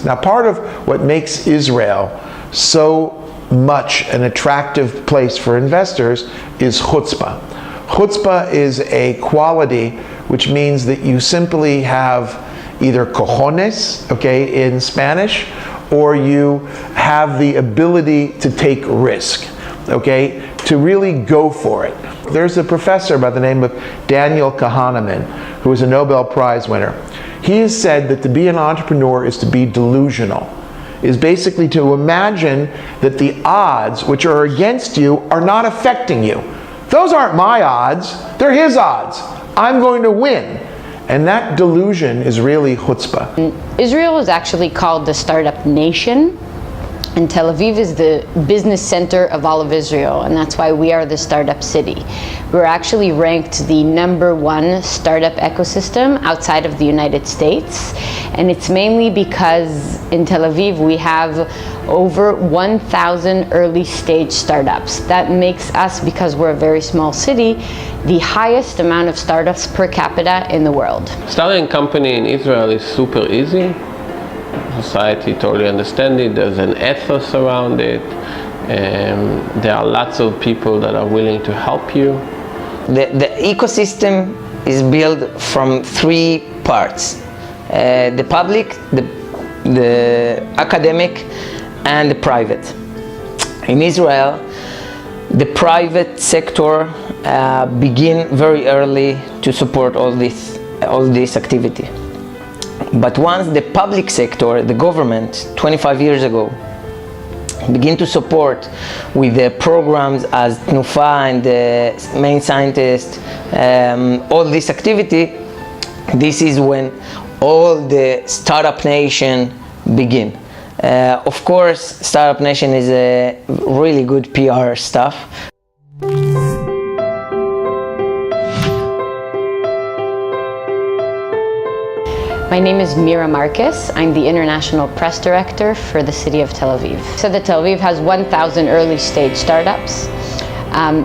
investments. Now, part of what makes Israel so much an attractive place for investors is chutzpah. Chutzpah is a quality which means that you simply have either cojones, okay, in Spanish, or you have the ability to take risk, okay, to really go for it. There's a professor by the name of Daniel Kahneman, who is a Nobel Prize winner. He has said that to be an entrepreneur is to be delusional, is basically to imagine that the odds which are against you are not affecting you. Those aren't my odds, they're his odds. I'm going to win. And that delusion is really chutzpah. Israel is actually called the startup nation, and Tel Aviv is the business center of all of Israel, and that's why we are the startup city. We're actually ranked the #1 startup ecosystem outside of the United States, and it's mainly because in Tel Aviv we have over 1,000 early stage startups. That makes us, because we're a very small city, the highest amount of startups per capita in the world. Starting a company in Israel is super easy. Society totally understands it. There's an ethos around it. There are lots of people that are willing to help you. The ecosystem is built from 3 parts. The public, the academic, and the private. In Israel, the private sector begin very early to support all this activity. But once the public sector, the government, 25 years ago, begin to support with the programs as Tnufa and the main scientist, all this activity, this is when all the startup nation begin. Of course, startup nation is a really good PR stuff. My name is Mira Marcus. I'm the International Press Director for the city of Tel Aviv. So that Tel Aviv has 1,000 early stage startups.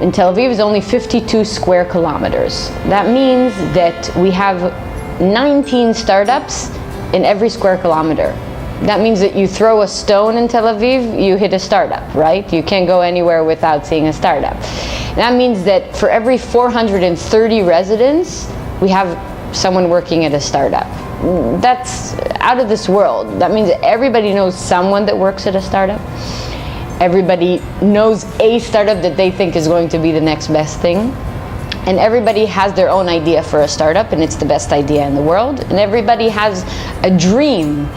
In Tel Aviv is only 52 square kilometers. That means that we have 19 startups in every square kilometer. That means that you throw a stone in Tel Aviv, you hit a startup, right? You can't go anywhere without seeing a startup. That means that for every 430 residents, we have someone working at a startup. That's out of this world. That means that everybody knows someone that works at a startup. Everybody knows a startup that they think is going to be the next best thing. And everybody has their own idea for a startup, and it's the best idea in the world. And everybody has a dream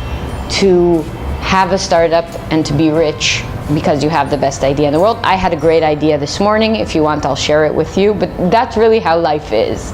to have a startup and to be rich because you have the best idea in the world. I had a great idea this morning. If you want, I'll share it with you. But that's really how life is.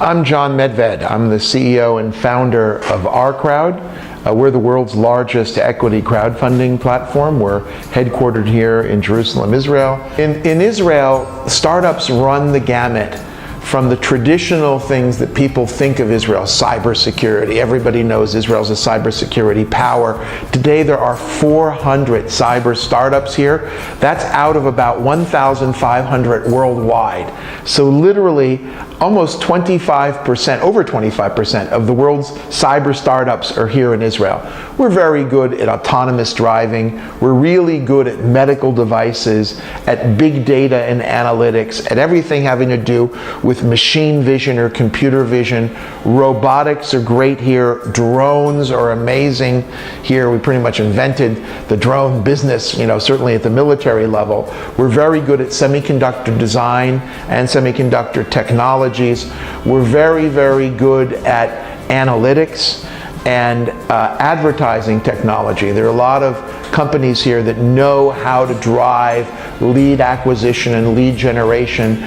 I'm John Medved. I'm the CEO and founder of Our Crowd. We're the world's largest equity crowdfunding platform. We're headquartered here in Jerusalem, Israel. In Israel, startups run the gamut from the traditional things that people think of Israel, cybersecurity. Everybody knows Israel's a cybersecurity power. Today there are 400 cyber startups here. That's out of about 1,500 worldwide. So literally almost 25%, over 25% of the world's cyber startups are here in Israel. We're very good at autonomous driving. We're really good at medical devices, at big data and analytics, at everything having to do with machine vision or computer vision. Robotics are great here. Drones are amazing here. We pretty much invented the drone business, certainly at the military level. We're very good at semiconductor design and semiconductor technologies. We're very, very good at analytics and advertising technology. There are a lot of companies here that know how to drive lead acquisition and lead generation.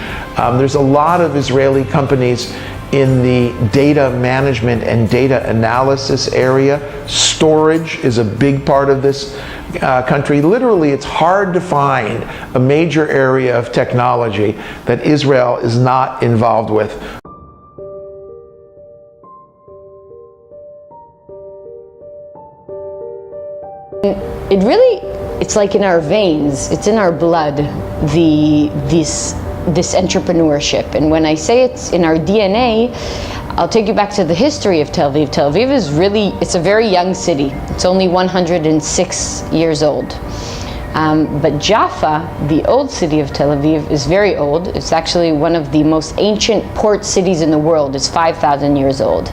There's a lot of Israeli companies in the data management and data analysis area. Storage is a big part of this country. Literally, it's hard to find a major area of technology that Israel is not involved with. It's like in our veins, it's in our blood, this entrepreneurship. And when I say it's in our DNA, I'll take you back to the history of Tel Aviv. Tel Aviv is it's a very young city. It's only 106 years old. But Jaffa, the old city of Tel Aviv, is very old. It's actually one of the most ancient port cities in the world. It's 5,000 years old.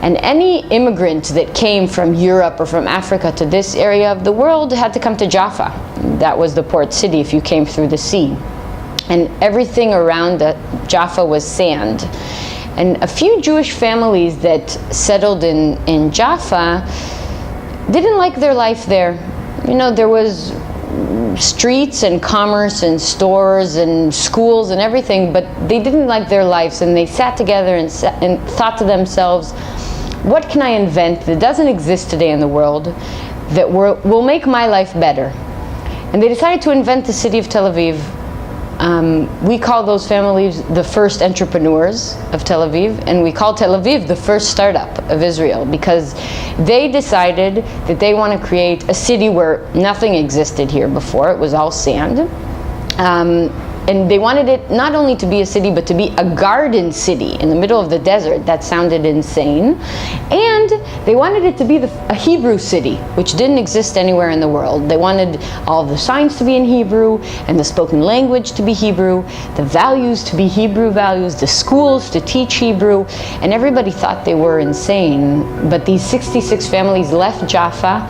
And any immigrant that came from Europe or from Africa to this area of the world had to come to Jaffa. That was the port city if you came through the sea. And everything around Jaffa was sand. And a few Jewish families that settled in Jaffa didn't like their life there. You know, there was streets and commerce and stores and schools and everything, but they didn't like their lives, and they sat together and thought to themselves, what can I invent that doesn't exist today in the world that will make my life better? And they decided to invent the city of Tel Aviv. We call those families the first entrepreneurs of Tel Aviv, and we call Tel Aviv the first startup of Israel, because they decided that they want to create a city where nothing existed here before. It was all sand. And they wanted it not only to be a city, but to be a garden city in the middle of the desert. That sounded insane. And they wanted it to be a Hebrew city, which didn't exist anywhere in the world. They wanted all the signs to be in Hebrew, and the spoken language to be Hebrew, the values to be Hebrew values, the schools to teach Hebrew. And everybody thought they were insane. But these 66 families left Jaffa,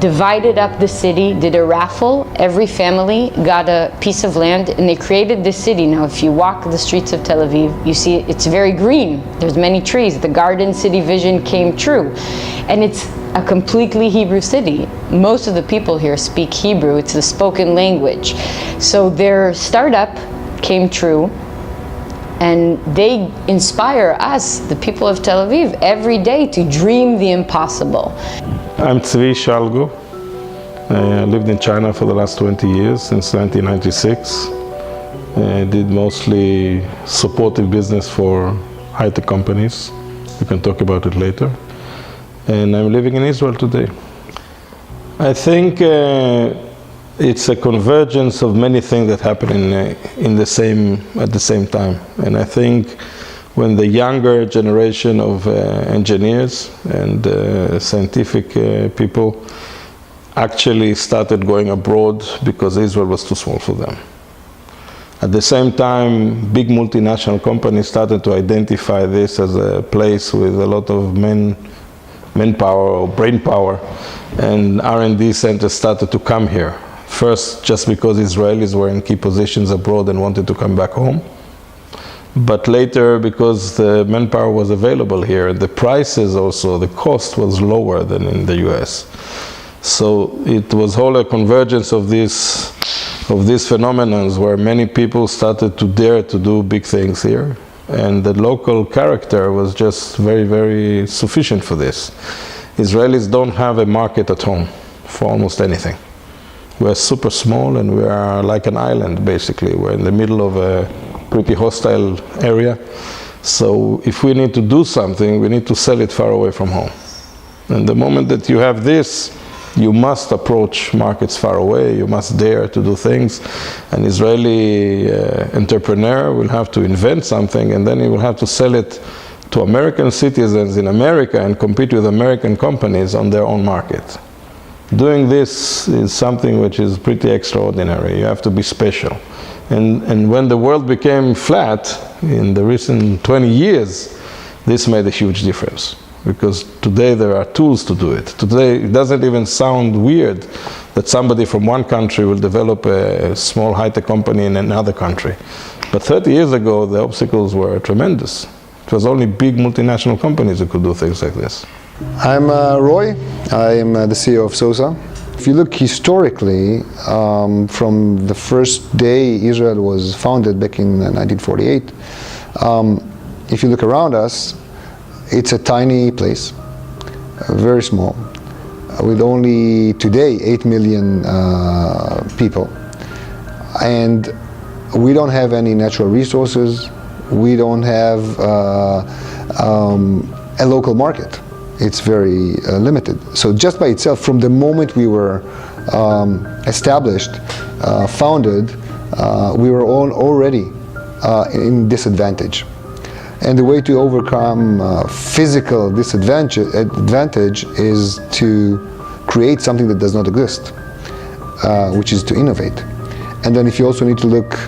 divided up the city, did a raffle. Every family got a piece of land, and they created this city. Now, if you walk the streets of Tel Aviv, you see it's very green. There's many trees. The garden city vision came true. And it's a completely Hebrew city. Most of the people here speak Hebrew. It's the spoken language. So their startup came true, and they inspire us, the people of Tel Aviv, every day to dream the impossible. I'm Tzvi Shalgu. I lived in China for the last 20 years, since 1996. I did mostly supportive business for high-tech companies. We can talk about it later. And I'm living in Israel today. I think it's a convergence of many things that happen at the same time. And I think when the younger generation of engineers and scientific people actually started going abroad because Israel was too small for them. At the same time, big multinational companies started to identify this as a place with a lot of manpower or brain power, and R&D centers started to come here. First, just because Israelis were in key positions abroad and wanted to come back home. But later, because the manpower was available here, the prices also, the cost was lower than in the US. So it was whole a convergence of these phenomena where many people started to dare to do big things here. And the local character was just very, very sufficient for this. Israelis don't have a market at home for almost anything. We're super small, and we are like an island, basically. We're in the middle of a pretty hostile area. So if we need to do something, we need to sell it far away from home. And the moment that you have this, you must approach markets far away, you must dare to do things. An Israeli entrepreneur will have to invent something, and then he will have to sell it to American citizens in America and compete with American companies on their own market. Doing this is something which is pretty extraordinary. You have to be special. And when the world became flat in the recent 20 years, this made a huge difference. Because today there are tools to do it. Today it doesn't even sound weird that somebody from one country will develop a small high-tech company in another country. But 30 years ago, the obstacles were tremendous. It was only big multinational companies who could do things like this. I'm Roy. I am the CEO of SOSA. If you look historically, from the first day Israel was founded back in 1948, if you look around us, it's a tiny place, very small, with only today 8 million people. And we don't have any natural resources. We don't have a local market. It's very limited. So just by itself, from the moment we were established, founded, we were all already in disadvantage. And the way to overcome physical disadvantage is to create something that does not exist, which is to innovate. And then if you also need to look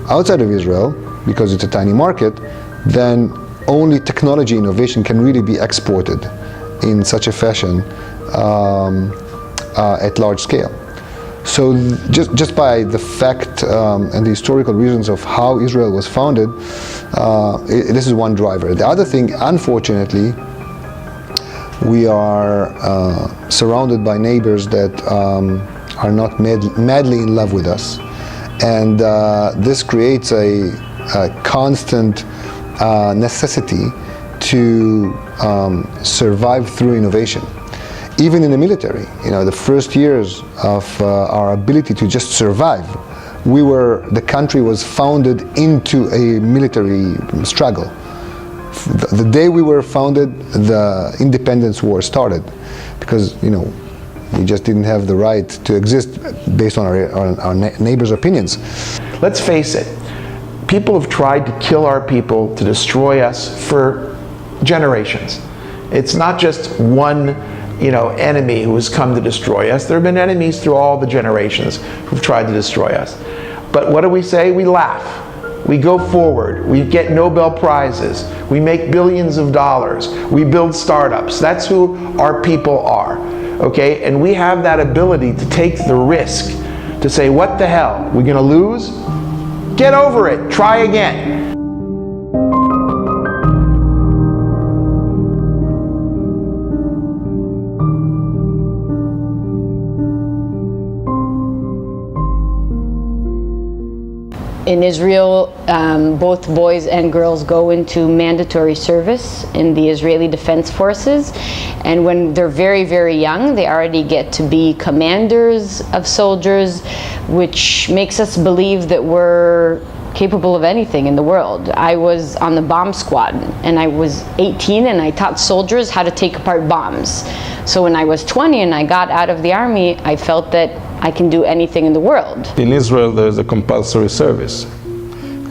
outside of Israel, because it's a tiny market, then only technology innovation can really be exported in such a fashion at large scale. So just by the fact and the historical reasons of how Israel was founded, this is one driver. The other thing, unfortunately, we are surrounded by neighbors that are not madly in love with us. And this creates a constant necessity to survive through innovation. Even in the military, the first years of our ability to just survive, the country was founded into a military struggle. The day we were founded, the independence war started, because we just didn't have the right to exist based on our neighbors' opinions. Let's face it, people have tried to kill our people, to destroy us for generations. It's not just one enemy who has come to destroy us. There have been enemies through all the generations who've tried to destroy us. But what do we say? We laugh. We go forward. We get Nobel Prizes. We make billions of dollars. We build startups. That's who our people are. Okay? And we have that ability to take the risk to say, what the hell? We're going to lose? Get over it. Try again. In Israel, both boys and girls go into mandatory service in the Israeli Defense Forces. And when they're very, very young, they already get to be commanders of soldiers, which makes us believe that we're capable of anything in the world. I was on the bomb squad, and I was 18, and I taught soldiers how to take apart bombs. So when I was 20 and I got out of the army, I felt that I can do anything in the world. In Israel, there's a compulsory service,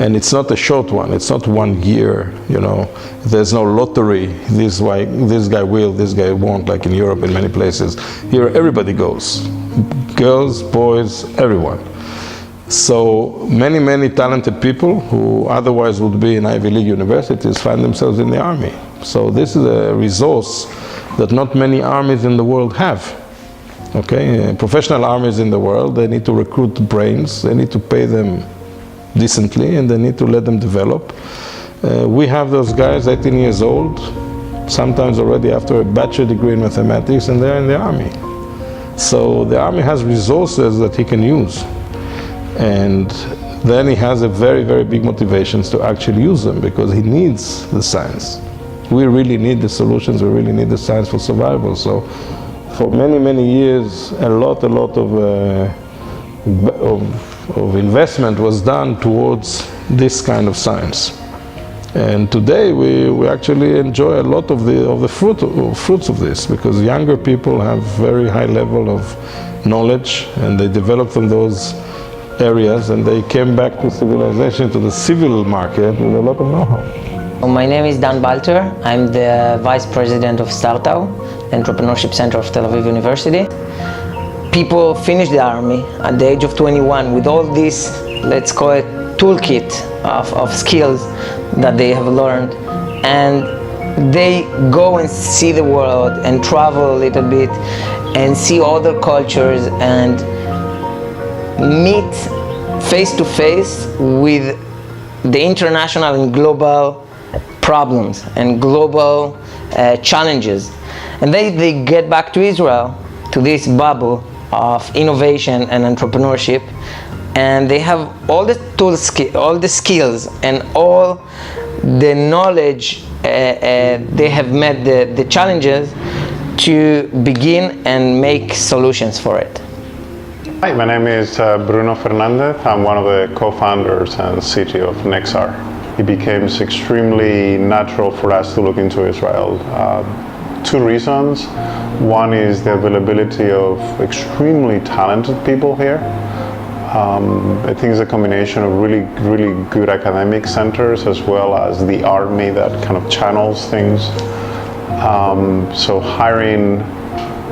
and it's not a short one. It's not 1 year, There's no lottery. This guy will, this guy won't, like in Europe in many places. Here, everybody goes. Girls, boys, everyone. So many, many talented people who otherwise would be in Ivy League universities find themselves in the army. So this is a resource that not many armies in the world have. Okay, professional armies in the world, they need to recruit brains, they need to pay them decently, and they need to let them develop. We have those guys 18 years old, sometimes already after a bachelor degree in mathematics, and they're in the army. So the army has resources that he can use. And then he has a very, very big motivations to actually use them, because he needs the science. We really need the solutions, we really need the science for survival. So for many, many years, a lot of investment was done towards this kind of science. And today we actually enjoy a lot of the fruits of this, because younger people have very high level of knowledge, and they develop from those areas, and they came back to civilization, to the civil market, with a lot of know-how. My name is Dan Balter. I'm the Vice President of StartThou, the Entrepreneurship Center of Tel Aviv University. People finish the army at the age of 21 with all this, let's call it, toolkit of skills that they have learned, and they go and see the world and travel a little bit and see other cultures and meet face to face with the international and global problems and global challenges. And they get back to Israel, to this bubble of innovation and entrepreneurship, and they have all the tools, all the skills, and all the knowledge. They have met the challenges to begin and make solutions for it. Hi, my name is Bruno Fernandez. I'm one of the co-founders and CTO of Nexar. It became extremely natural for us to look into Israel. Two reasons. One is the availability of extremely talented people here. I think it's a combination of really good academic centers as well as the army that kind of channels things. So hiring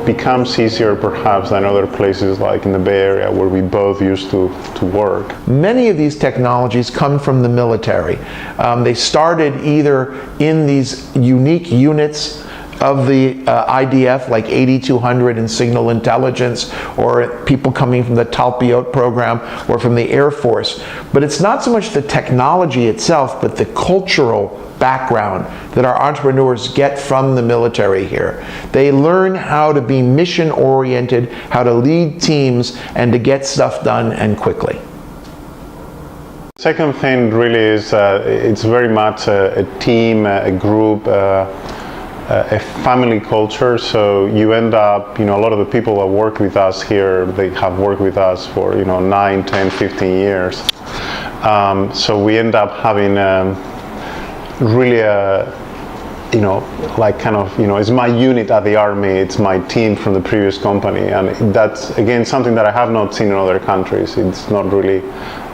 becomes easier perhaps than other places like in the Bay Area where we both used to work. Many of these technologies come from the military. They started either in these unique units of the IDF, like 8200 in signal intelligence, or people coming from the Talpiot program, or from the Air Force. But it's not so much the technology itself, but the cultural background that our entrepreneurs get from the military here. They learn how to be mission-oriented, how to lead teams, and to get stuff done and quickly. Second thing really is it's very much a team, a group, a family culture. So you end up, a lot of the people that work with us here, they have worked with us for 9, 10, 15 years. So we end up having really it's my unit at the army, it's my team from the previous company, and that's again something that I have not seen in other countries. It's not really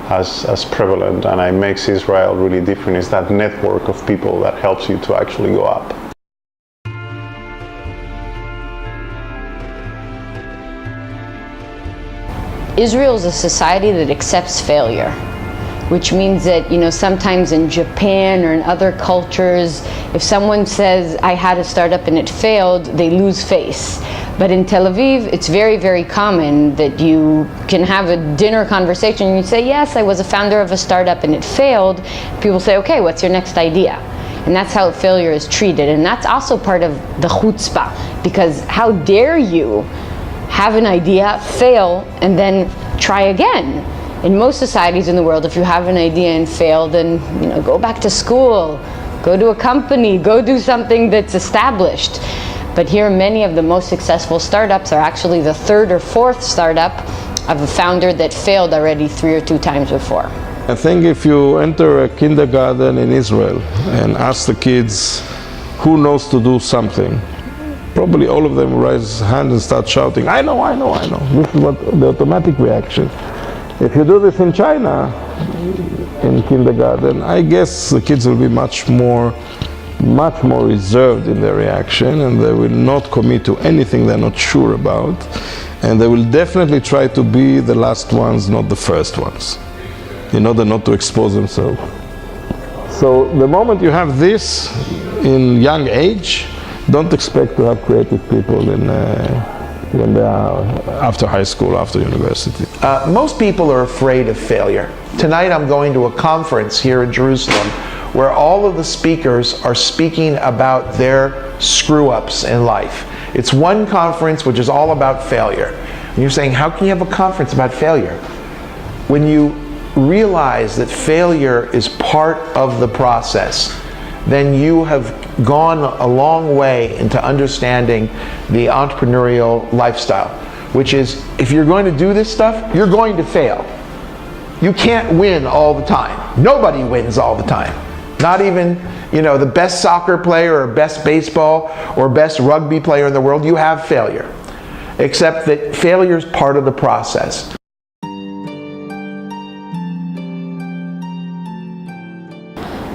as prevalent, and it makes Israel really different. Is that network of people that helps you to actually go up. Israel is a society that accepts failure, which means that, sometimes in Japan or in other cultures, if someone says, I had a startup and it failed, they lose face. But in Tel Aviv, it's very, very common that you can have a dinner conversation and you say, yes, I was a founder of a startup and it failed. People say, okay, what's your next idea? And that's how failure is treated. And that's also part of the Chutzpah, because how dare you have an idea, fail, and then try again? In most societies in the world, if you have an idea and fail, then go back to school, go to a company, go do something that's established. But here, many of the most successful startups are actually the third or fourth startup of a founder that failed already 3 or 2 times before. I think if you enter a kindergarten in Israel and ask the kids who knows to do something, probably all of them raise hands and start shouting, I know. This is what the automatic reaction. If you do this in China, in kindergarten, I guess the kids will be much more reserved in their reaction, and they will not commit to anything they're not sure about, and they will definitely try to be the last ones, not the first ones, in order not to expose themselves. So the moment you have this in young age, don't expect to have creative people when they are after high school, after university. Most people are afraid of failure. Tonight I'm going to a conference here in Jerusalem where all of the speakers are speaking about their screw-ups in life. It's one conference which is all about failure. And you're saying, how can you have a conference about failure? When you realize that failure is part of the process, then you have gone a long way into understanding the entrepreneurial lifestyle, which is, if you're going to do this stuff, you're going to fail. You can't win all the time. Nobody wins all the time. Not even, the best soccer player or best baseball or best rugby player in the world. You have failure. Except that failure is part of the process.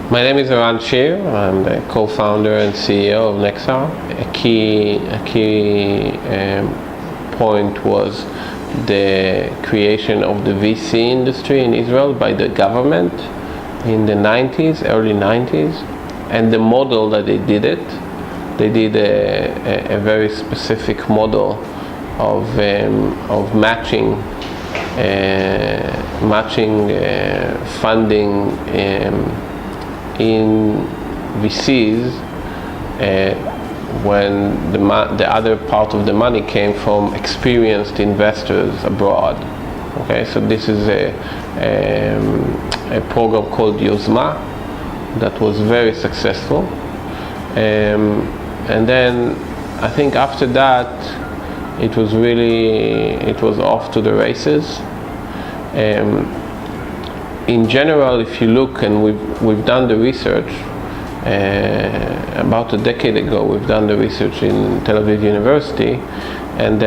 My name is Eran Shir. I'm the co-founder and CEO of Nexar. A key point was the creation of the VC industry in Israel by the government in the 90s, early 90s, and the model that they did it. They did a very specific model of matching funding in VCs when the other part of the money came from experienced investors abroad. Okay, so this is a program called Yozma that was very successful, and then I think after that it was off to the races. In general, if you look, and we've done the research about a decade ago, we've done the research in Tel Aviv University, and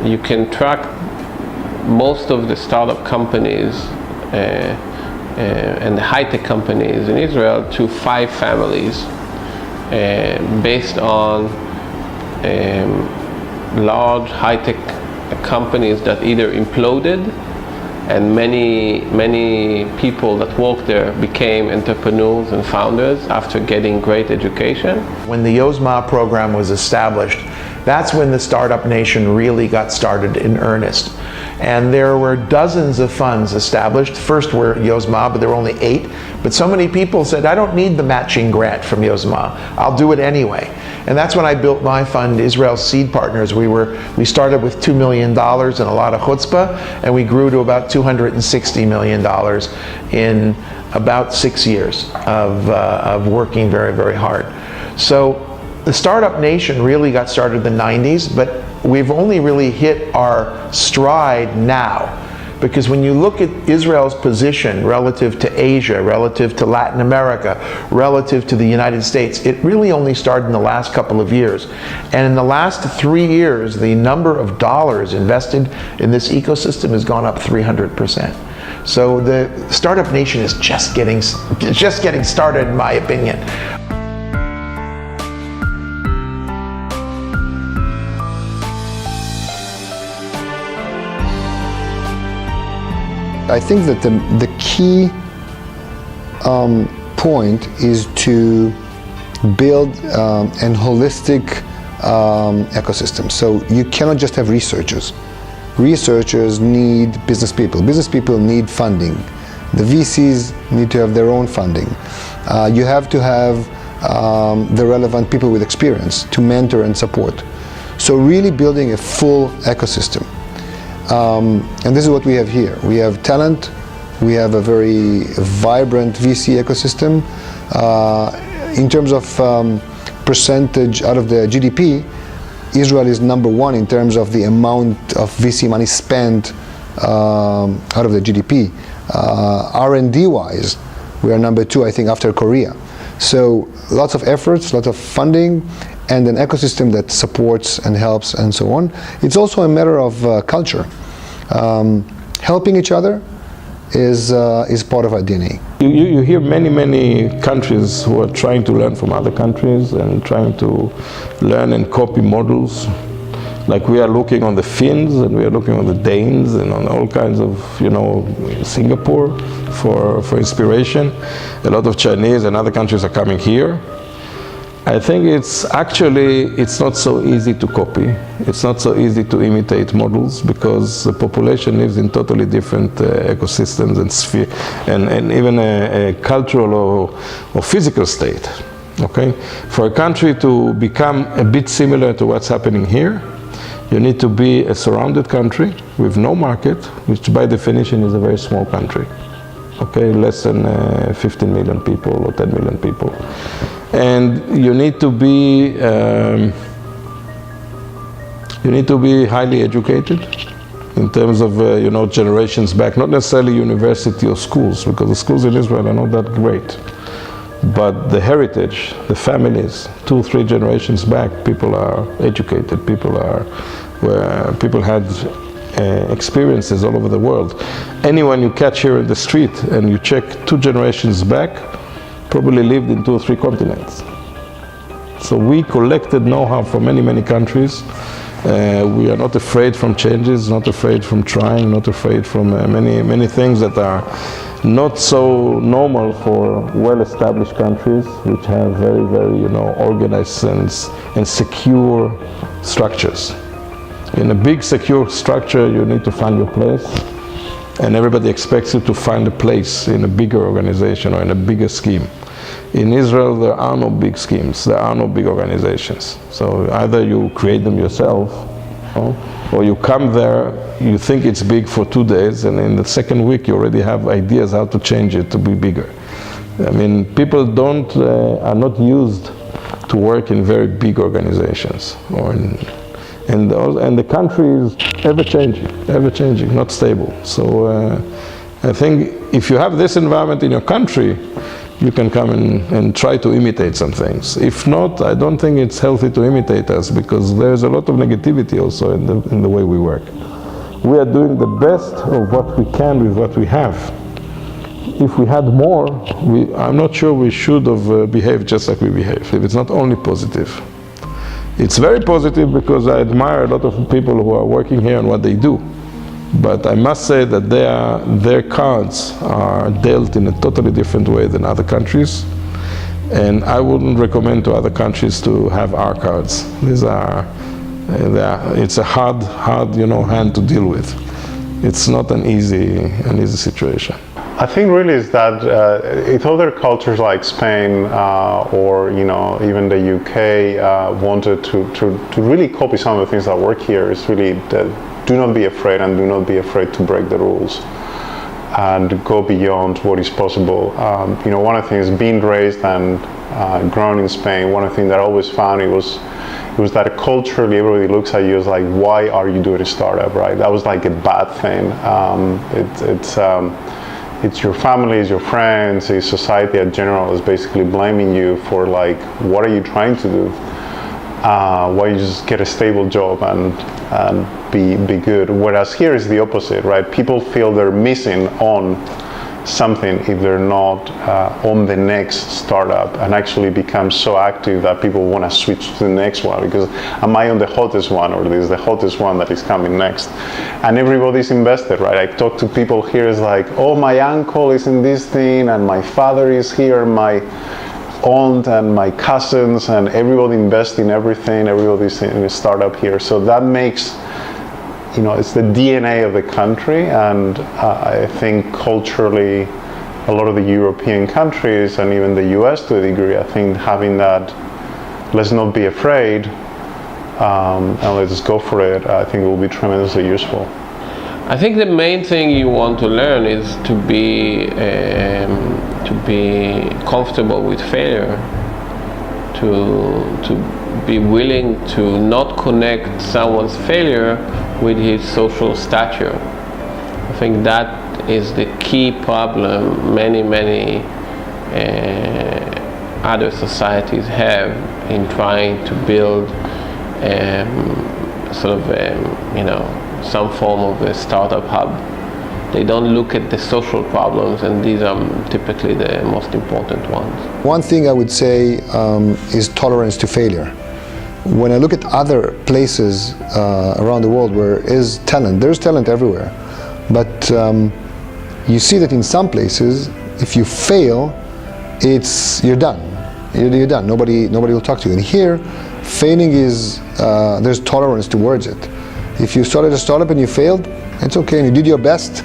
you can track most of the startup companies and the high-tech companies in Israel to 5 families based on large high-tech companies that either imploded and many people that worked there became entrepreneurs and founders after getting great education. When the Yozma program was established, that's when the Startup Nation really got started in earnest. And there were dozens of funds established. First were Yozma, but there were only 8. But so many people said, I don't need the matching grant from Yozma. I'll do it anyway. And that's when I built my fund, Israel Seed Partners. We started with $2 million and a lot of chutzpah, and we grew to about $260 million in about 6 years of working very, very hard. So the Startup Nation really got started in the 90s, but we've only really hit our stride now. Because when you look at Israel's position relative to Asia, relative to Latin America, relative to the United States, it really only started in the last couple of years. And in the last 3 years, the number of dollars invested in this ecosystem has gone up 300%. So the Startup Nation is just getting started, in my opinion. I think that the key point is to build an holistic ecosystem. So you cannot just have researchers. Researchers need business people. Business people need funding. The VCs need to have their own funding. You have to have the relevant people with experience to mentor and support. So really building a full ecosystem. And this is what we have here. We have talent, we have a very vibrant VC ecosystem. In terms of percentage out of the GDP, Israel is #1 in terms of the amount of VC money spent out of the GDP. R&D wise, we are #2, I think, after Korea. So lots of efforts, lots of funding, and an ecosystem that supports and helps and so on. It's also a matter of culture. Helping each other is part of our DNA. You hear many countries who are trying to learn from other countries and trying to learn and copy models. Like we are looking on the Finns and we are looking on the Danes and on all kinds of, Singapore for inspiration. A lot of Chinese and other countries are coming here. I think it's not so easy to copy. It's not so easy to imitate models because the population lives in totally different ecosystems and sphere, and even a cultural or physical state. Okay, for a country to become a bit similar to what's happening here, you need to be a surrounded country with no market, which by definition is a very small country. Okay, less than 15 million people or 10 million people. And you need to be highly educated in terms of generations back, not necessarily university or schools, because the schools in Israel are not that great, but the heritage, the families, 2-3 generations back, people are educated, people had experiences all over the world. Anyone you catch here in the street and you check 2 generations back probably lived in 2 or 3 continents. So we collected know-how from many countries. We are not afraid from changes, not afraid from trying, not afraid from many things that are not so normal for well-established countries, which have very organized and secure structures. In a big secure structure, you need to find your place, and everybody expects you to find a place in a bigger organization or in a bigger scheme. In Israel, there are no big schemes, there are no big organizations. So either you create them yourself, or you come there, you think it's big for 2 days, and in the second week you already have ideas how to change it to be bigger. I mean, people are not used to work in very big organizations, and the country is ever changing, not stable. So I think if you have this environment in your country, you can come and try to imitate some things. If not, I don't think it's healthy to imitate us, because there's a lot of negativity also in the way we work. We are doing the best of what we can with what we have. If we had more, I'm not sure we should have behaved just like we behave. It's not only positive. It's very positive because I admire a lot of people who are working here and what they do. But I must say that their cards are dealt in a totally different way than other countries. And I wouldn't recommend to other countries to have our cards. These are, it's a hard, hand to deal with. It's not an easy situation. I think really is that if other cultures like Spain or even the UK wanted to really copy some of the things that work here, is really that do not be afraid, and do not be afraid to break the rules and go beyond what is possible. One of the things, being raised and grown in Spain, one of the things that I always found it was that culturally everybody looks at you as like, why are you doing a startup, right? That was like a bad thing. It's your family, it's your friends, it's society in general is basically blaming you for like, what are you trying to do? Why you just get a stable job and be good? Whereas here is the opposite, right? People feel they're missing on something if they're not on the next startup, and actually become so active that people want to switch to the next one because am I on the hottest one, or this is the hottest one that is coming next? And everybody's invested, right? I talk to people here, is like, oh, my uncle is in this thing, and my father is here, my aunt and my cousins, and everybody invests in everything, everybody's in a startup here. So that makes, it's the DNA of the country, and I think culturally a lot of the European countries and even the US to a degree, I think having that, let's not be afraid and let's go for it, I think it will be tremendously useful. I think the main thing you want to learn is to be comfortable with failure, to be willing to not connect someone's failure with his social stature. I think that is the key problem many other societies have in trying to build some form of a startup hub. They don't look at the social problems, and these are typically the most important ones. One thing I would say is tolerance to failure. When I look at other places around the world where is talent, there's talent everywhere. But you see that in some places, if you fail, you're done. You're done. Nobody will talk to you. And here, failing is, there's tolerance towards it. If you started a startup and you failed, it's okay, and you did your best,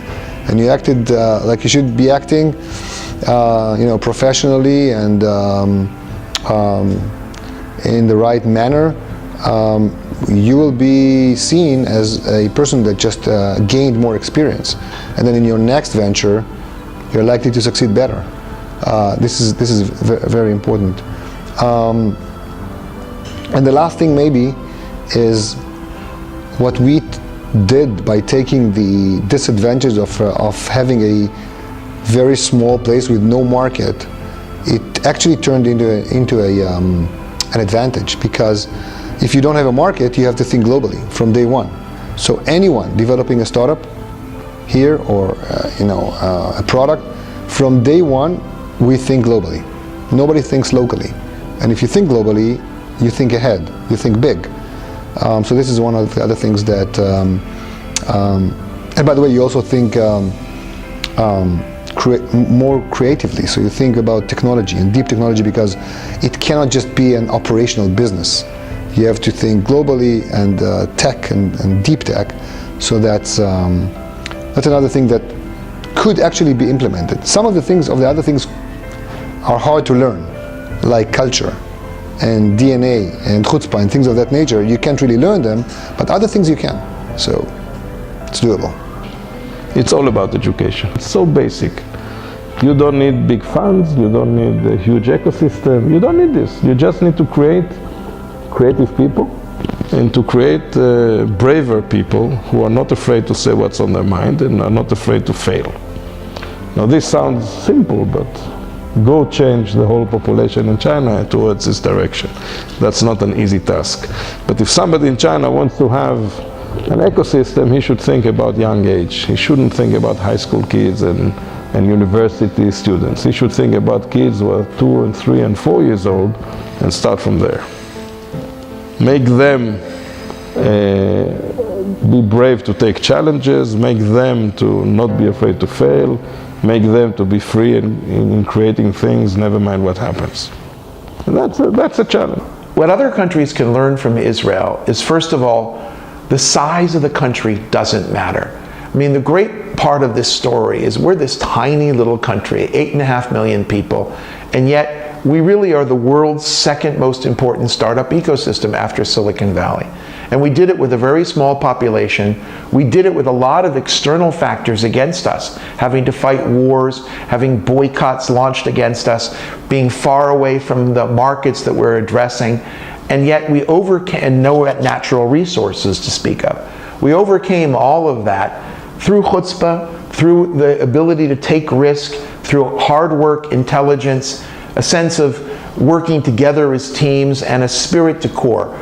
and you acted like you should be acting, professionally and in the right manner, you will be seen as a person that just gained more experience, and then in your next venture, you're likely to succeed better. This is very important. And the last thing maybe is what we did by taking the disadvantage of having a very small place with no market. It actually turned into an advantage, because if you don't have a market, you have to think globally from day one. So anyone developing a startup here or a product, from day one we think globally. Nobody thinks locally, and if you think globally, you think ahead, you think big. So this is one of the other things that, and by the way, you also think more creatively. So you think about technology and deep technology, because it cannot just be an operational business. You have to think globally and tech and deep tech. So that's another thing that could actually be implemented. Some of the other things are hard to learn, like culture and DNA and Chutzpah and things of that nature. You can't really learn them, but other things you can. So it's doable. It's all about education. It's so basic. You don't need big funds, you don't need a huge ecosystem, you don't need this. You just need to create creative people and to create braver people who are not afraid to say what's on their mind and are not afraid to fail. Now this sounds simple, but go change the whole population in China towards this direction. That's not an easy task. But if somebody in China wants to have an ecosystem, he should think about young age. He shouldn't think about high school kids and university students. He should think about kids who are 2 and 3 and 4 years old and start from there. Make them be brave to take challenges, make them to not be afraid to fail, make them to be free in creating things, never mind what happens. And that's a challenge. What other countries can learn from Israel is, first of all, the size of the country doesn't matter. I mean, the great part of this story is we're this tiny little country, 8.5 million people, and yet we really are the world's second most important startup ecosystem after Silicon Valley. And we did it with a very small population. We did it with a lot of external factors against us, having to fight wars, having boycotts launched against us, being far away from the markets that we're addressing, and yet we overcame, and no natural resources to speak of. We overcame all of that through chutzpah, through the ability to take risk, through hard work, intelligence, a sense of working together as teams, and a spirit to core.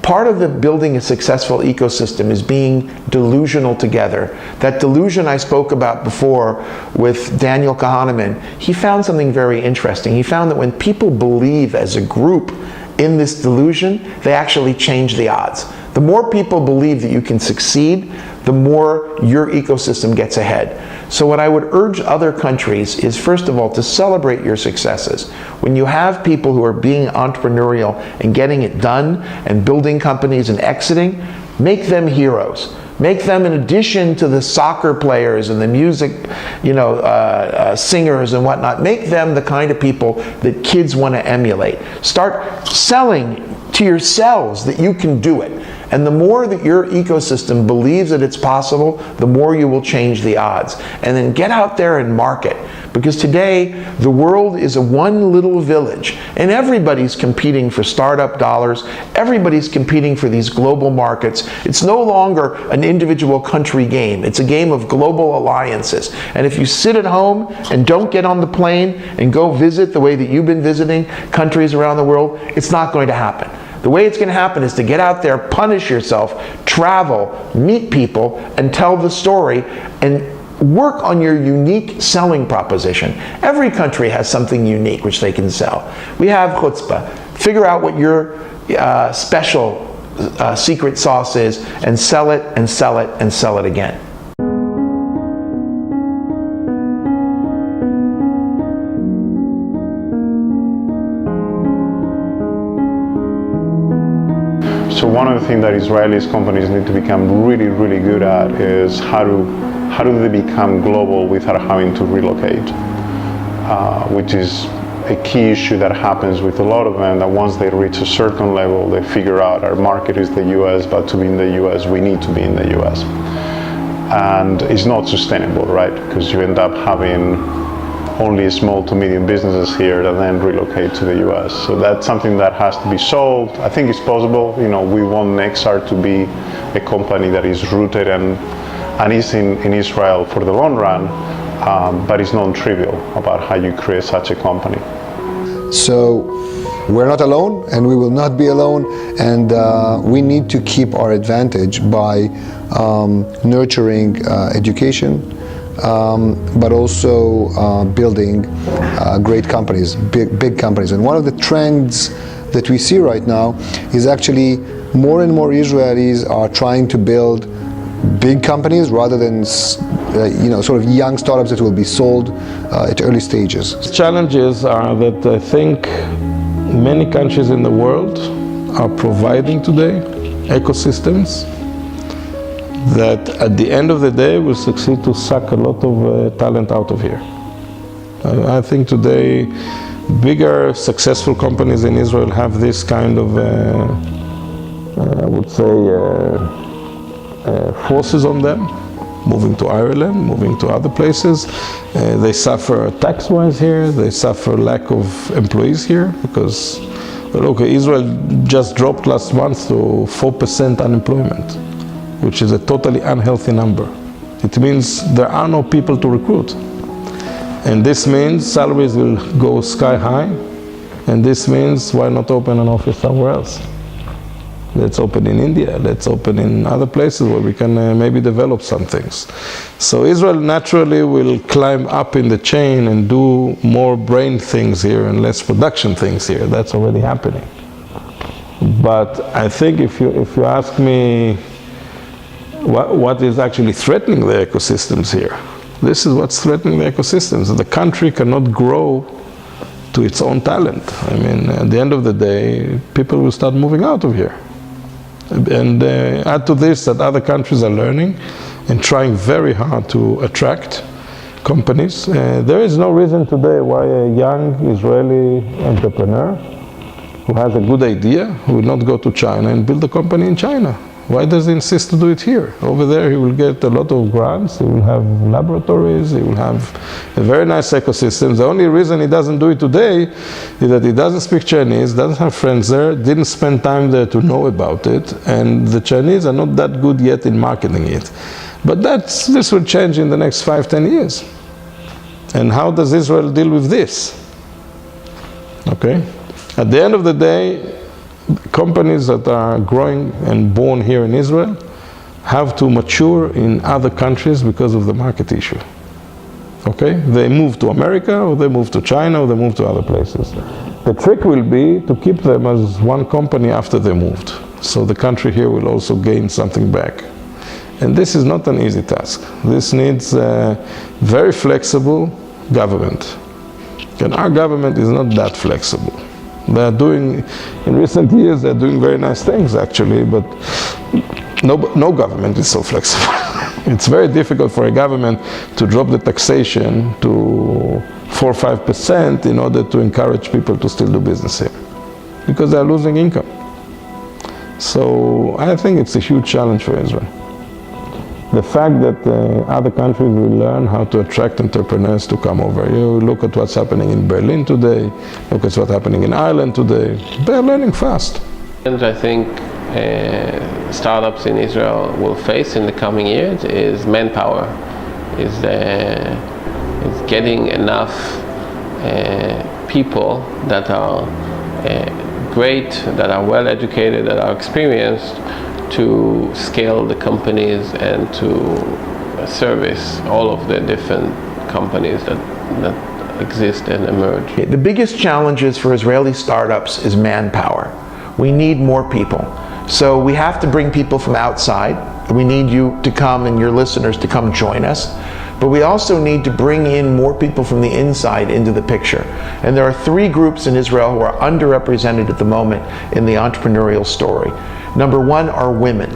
Part of the building a successful ecosystem is being delusional together. That delusion I spoke about before with Daniel Kahneman, he found something very interesting. He found that when people believe as a group in this delusion, they actually change the odds. The more people believe that you can succeed, the more your ecosystem gets ahead. So what I would urge other countries is, first of all, to celebrate your successes. When you have people who are being entrepreneurial and getting it done and building companies and exiting, make them heroes. Make them, in addition to the soccer players and the music, singers and whatnot, make them the kind of people that kids want to emulate. Start selling to yourselves that you can do it. And the more that your ecosystem believes that it's possible, the more you will change the odds. And then get out there and market. Because today, the world is a one little village, and everybody's competing for startup dollars. Everybody's competing for these global markets. It's no longer an individual country game. It's a game of global alliances. And if you sit at home and don't get on the plane and go visit the way that you've been visiting countries around the world, it's not going to happen. The way it's going to happen is to get out there, punish yourself, travel, meet people, and tell the story, and work on your unique selling proposition. Every country has something unique which they can sell. We have chutzpah. Figure out what your special secret sauce is, and sell it, and sell it, and sell it again. So one of the things that Israeli companies need to become really, really good at is how do they become global without having to relocate, which is a key issue that happens with a lot of them, that once they reach a certain level, they figure out our market is the US, but to be in the US, we need to be in the US. And it's not sustainable, right? Because you end up having only small to medium businesses here that then relocate to the US. So that's something that has to be solved. I think it's possible. We want Nexar to be a company that is rooted and is in Israel for the long run, but it's non-trivial about how you create such a company. So we're not alone, and we will not be alone, and we need to keep our advantage by nurturing education, but also building great companies, big companies. And one of the trends that we see right now is actually more and more Israelis are trying to build big companies rather than sort of young startups that will be sold at early stages. Challenges are that I think many countries in the world are providing today ecosystems that at the end of the day will succeed to suck a lot of talent out of here. I think today bigger successful companies in Israel have this kind of, I would say, forces on them, moving to Ireland, moving to other places. They suffer tax-wise here, they suffer lack of employees here, because look, Israel just dropped last month to 4% unemployment, which is a totally unhealthy number. It means there are no people to recruit. And this means salaries will go sky high, and this means why not open an office somewhere else? Let's open in India. Let's open in other places where we can maybe develop some things. So Israel naturally will climb up in the chain and do more brain things here and less production things here. That's already happening. But I think if you ask me what is actually threatening the ecosystems here, this is what's threatening the ecosystems. The country cannot grow to its own talent. I mean, at the end of the day, people will start moving out of here. And add to this that other countries are learning and trying very hard to attract companies. There is no reason today why a young Israeli entrepreneur who has a good idea will not go to China and build a company in China. Why does he insist to do it here? Over there he will get a lot of grants, he will have laboratories, he will have a very nice ecosystem. The only reason he doesn't do it today is that he doesn't speak Chinese, doesn't have friends there, didn't spend time there to know about it, and the Chinese are not that good yet in marketing it. But this will change in the next 5-10 years. And how does Israel deal with this? Okay? At the end of the day, companies that are growing and born here in Israel have to mature in other countries because of the market issue. Okay? They move to America, or they move to China, or they move to other places. The trick will be to keep them as one company after they moved. So the country here will also gain something back. And this is not an easy task. This needs a very flexible government. And our government is not that flexible. They are doing, in recent years, they're doing very nice things actually, but no government is so flexible. It's very difficult for a government to drop the taxation to 4 or 5% in order to encourage people to still do business here, because they're losing income. So I think it's a huge challenge for Israel. The fact that other countries will learn how to attract entrepreneurs to come over. You look at what's happening in Berlin today, look at what's happening in Ireland today. They're learning fast. And I think startups in Israel will face in the coming years is manpower, is getting enough people that are great, that are well educated, that are experienced, to scale the companies and to service all of the different companies that exist and emerge. The biggest challenges for Israeli startups is manpower. We need more people. So we have to bring people from outside. We need you to come and your listeners to come join us. But we also need to bring in more people from the inside into the picture. And there are 3 groups in Israel who are underrepresented at the moment in the entrepreneurial story. Number 1 are women.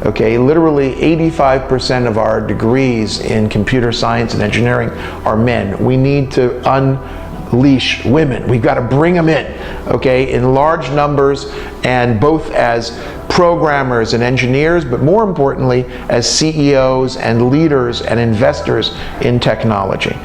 Okay, literally 85% of our degrees in computer science and engineering are men. We need to unleash women. We've got to bring them in, okay, in large numbers, and both as programmers and engineers, but more importantly as CEOs and leaders and investors in technology.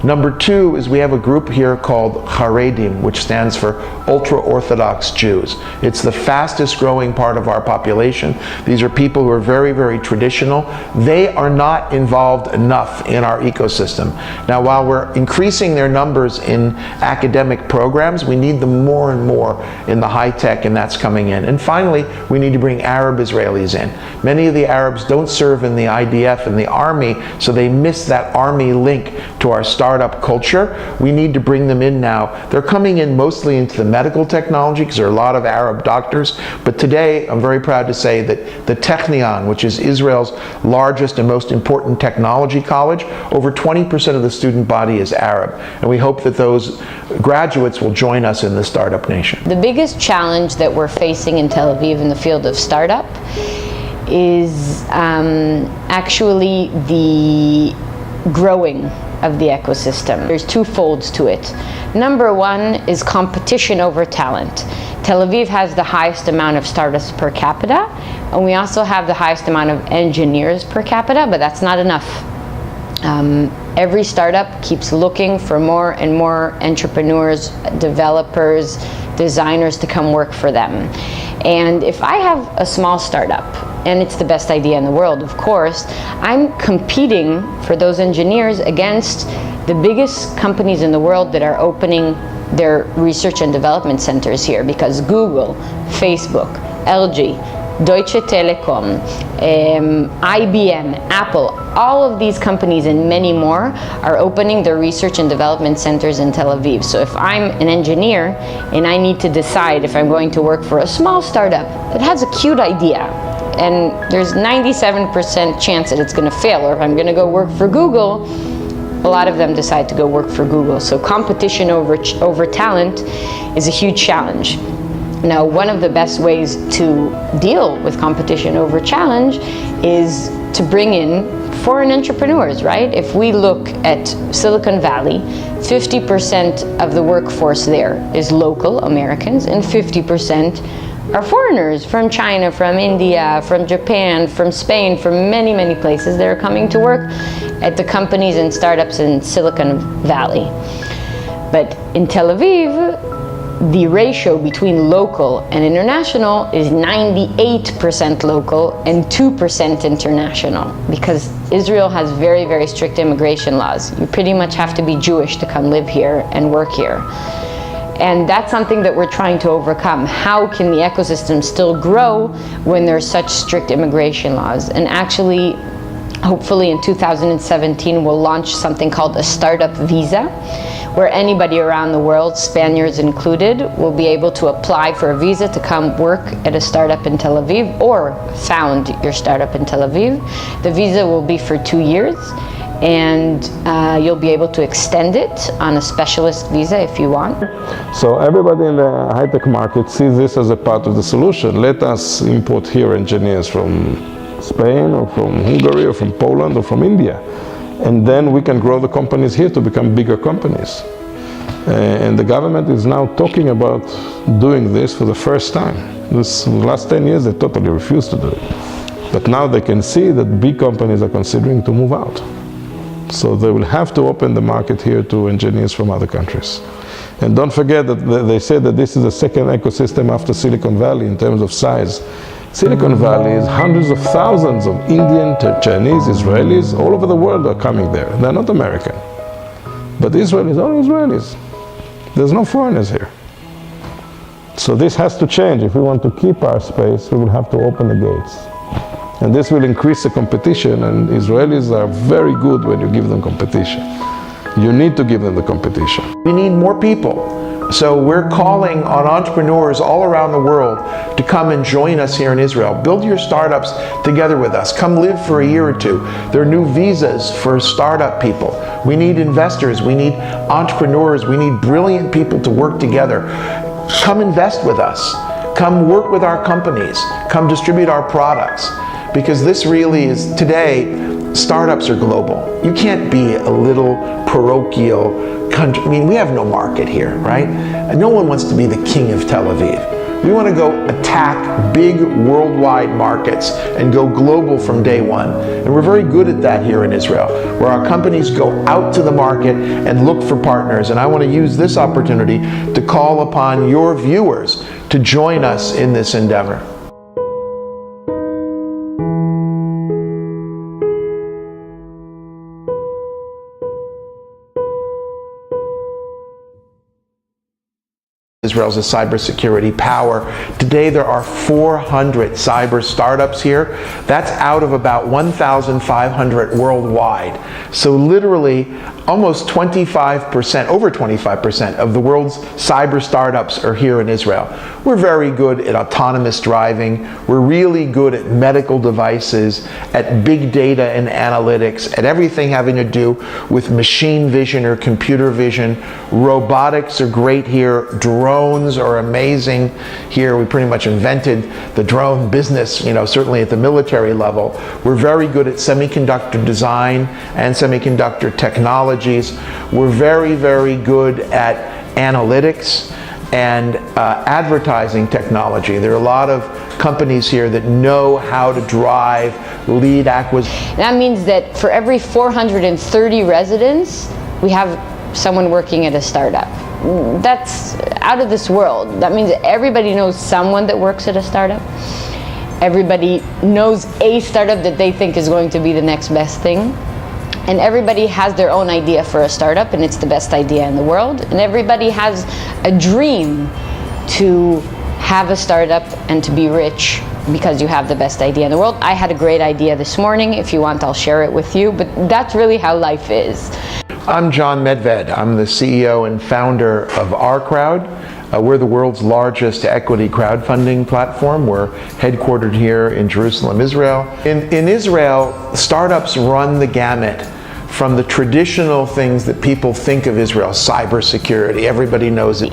Number 2 is we have a group here called Haredim, which stands for ultra-Orthodox Jews. It's the fastest growing part of our population. These are people who are very, very traditional. They are not involved enough in our ecosystem. Now, while we're increasing their numbers in academic programs, we need them more and more in the high tech, and that's coming in. And finally, we need to bring Arab Israelis in. Many of the Arabs don't serve in the IDF and the army, so they miss that army link to our startup culture. We need to bring them in now. They're coming in mostly into the medical technology because there are a lot of Arab doctors. But today, I'm very proud to say that the Technion, which is Israel's largest and most important technology college, over 20% of the student body is Arab. And we hope that those graduates will join us in the startup nation. The biggest challenge that we're facing in Tel Aviv in the field of startup is actually the growing of the ecosystem. There's 2 folds to it. Number 1 is competition over talent. Tel Aviv has the highest amount of startups per capita, and we also have the highest amount of engineers per capita, but that's not enough. Every startup keeps looking for more and more entrepreneurs, developers, designers to come work for them. And if I have a small startup, and it's the best idea in the world, of course, I'm competing for those engineers against the biggest companies in the world that are opening their research and development centers here, because Google, Facebook, LG, Deutsche Telekom, IBM, Apple, all of these companies and many more are opening their research and development centers in Tel Aviv. So if I'm an engineer and I need to decide if I'm going to work for a small startup that has a cute idea, and there's 97% chance that it's going to fail, or if I'm going to go work for Google, a lot of them decide to go work for Google. So competition over talent is a huge challenge. Now, one of the best ways to deal with competition over challenge is to bring in foreign entrepreneurs, right? If we look at Silicon Valley, 50% of the workforce there is local Americans and 50% are foreigners from China, from India, from Japan, from Spain, from many, many places that are coming to work at the companies and startups in Silicon Valley. But in Tel Aviv, the ratio between local and international is 98% local and 2% international, because Israel has very, very strict immigration laws. You pretty much have to be Jewish to come live here and work here. And that's something that we're trying to overcome. How can the ecosystem still grow when there's such strict immigration laws? And actually, hopefully in 2017, we'll launch something called a startup visa, where anybody around the world, Spaniards included, will be able to apply for a visa to come work at a startup in Tel Aviv or found your startup in Tel Aviv. The visa will be for 2 years, and you'll be able to extend it on a specialist visa if you want. So everybody in the high-tech market sees this as a part of the solution. Let us import here engineers from Spain or from Hungary or from Poland or from India. And then we can grow the companies here to become bigger companies. And the government is now talking about doing this for the first time. In the last 10 years, they totally refused to do it. But now they can see that big companies are considering to move out. So they will have to open the market here to engineers from other countries. And don't forget that they say that this is the second ecosystem after Silicon Valley in terms of size. Silicon Valley is hundreds of thousands of Indian, Chinese, Israelis, all over the world are coming there. They're not American. But Israel is all Israelis. There's no foreigners here. So this has to change. If we want to keep our space, we will have to open the gates. And this will increase the competition, and Israelis are very good when you give them competition. You need to give them the competition. We need more people. So we're calling on entrepreneurs all around the world to come and join us here in Israel. Build your startups together with us. Come live for a year or two. There are new visas for startup people. We need investors. We need entrepreneurs. We need brilliant people to work together. Come invest with us. Come work with our companies. Come distribute our products. Because this really is, today, startups are global. You can't be a little parochial country. I mean, we have no market here, right? And no one wants to be the king of Tel Aviv. We want to go attack big worldwide markets and go global from day one. And we're very good at that here in Israel, where our companies go out to the market and look for partners. And I want to use this opportunity to call upon your viewers to join us in this endeavor. Israel is a cybersecurity power. Today there are 400 cyber startups here. That's out of about 1,500 worldwide. So literally almost 25%, over 25% of the world's cyber startups are here in Israel. We're very good at autonomous driving. We're really good at medical devices, at big data and analytics, at everything having to do with machine vision or computer vision. Robotics are great here. Drones are amazing here. We pretty much invented the drone business, certainly at the military level. We're very good at semiconductor design and semiconductor technologies. We're very, very good at analytics and advertising technology. There are a lot of companies here that know how to drive lead acquisition. That means that for every 430 residents, we have someone working at a startup. That's out of this world. That means everybody knows someone that works at a startup. Everybody knows a startup that they think is going to be the next best thing. And everybody has their own idea for a startup, and it's the best idea in the world. And everybody has a dream to have a startup and to be rich because you have the best idea in the world. I had a great idea this morning. If you want, I'll share it with you, but that's really how life is. I'm John Medved. I'm the CEO and founder of Our Crowd. We're the world's largest equity crowdfunding platform. We're headquartered here in Jerusalem, Israel. In Israel, startups run the gamut from the traditional things that people think of Israel, cybersecurity, everybody knows it.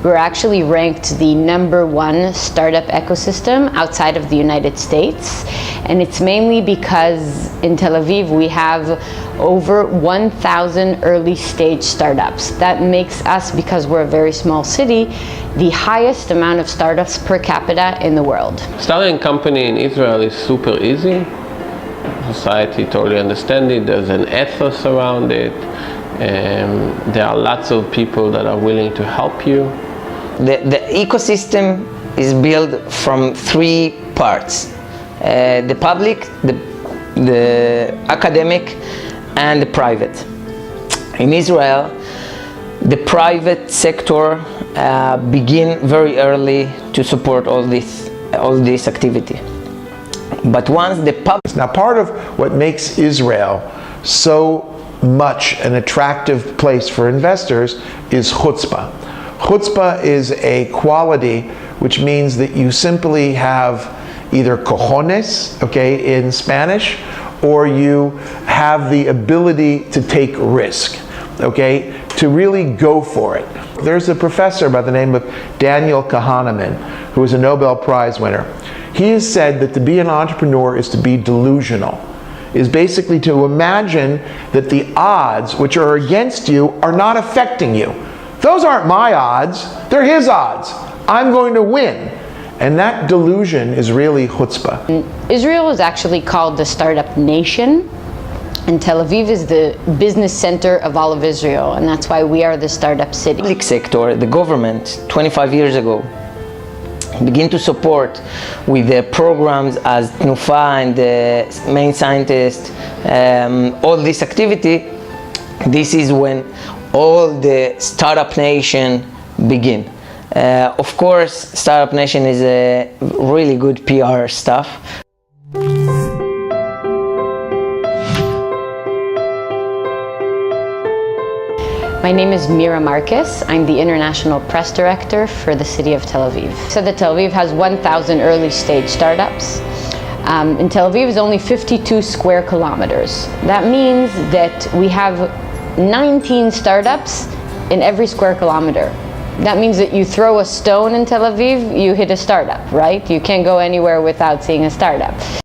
We're actually ranked the #1 startup ecosystem outside of the United States, and it's mainly because in Tel Aviv we have over 1,000 early stage startups. That makes us, because we're a very small city, the highest amount of startups per capita in the world. Starting a company in Israel is super easy. Society totally understands it. There's an ethos around it. There are lots of people that are willing to help you. The ecosystem is built from three parts: the public, the academic, and the private. In Israel, the private sector begin very early to support all this activity. But once the public... Now, part of what makes Israel so much an attractive place for investors is chutzpah. Chutzpah is a quality which means that you simply have either cojones, okay, in Spanish, or you have the ability to take risk, okay, to really go for it. There's a professor by the name of Daniel Kahneman, who is a Nobel Prize winner. He has said that to be an entrepreneur is to be delusional, is basically to imagine that the odds which are against you are not affecting you. Those aren't my odds, they're his odds. I'm going to win. And that delusion is really chutzpah. Israel is actually called the startup nation, and Tel Aviv is the business center of all of Israel, and that's why we are the startup city. The public sector, the government, 25 years ago, begin to support with the programs as Tnufa and the main scientist, all this activity. This is when all the startup nation begin. Of course, startup nation is a really good PR stuff. My name is Mira Marcus. I'm the International Press Director for the city of Tel Aviv. So that Tel Aviv has 1,000 early stage startups. In Tel Aviv is only 52 square kilometers. That means that we have 19 startups in every square kilometer. That means that you throw a stone in Tel Aviv, you hit a startup, right? You can't go anywhere without seeing a startup.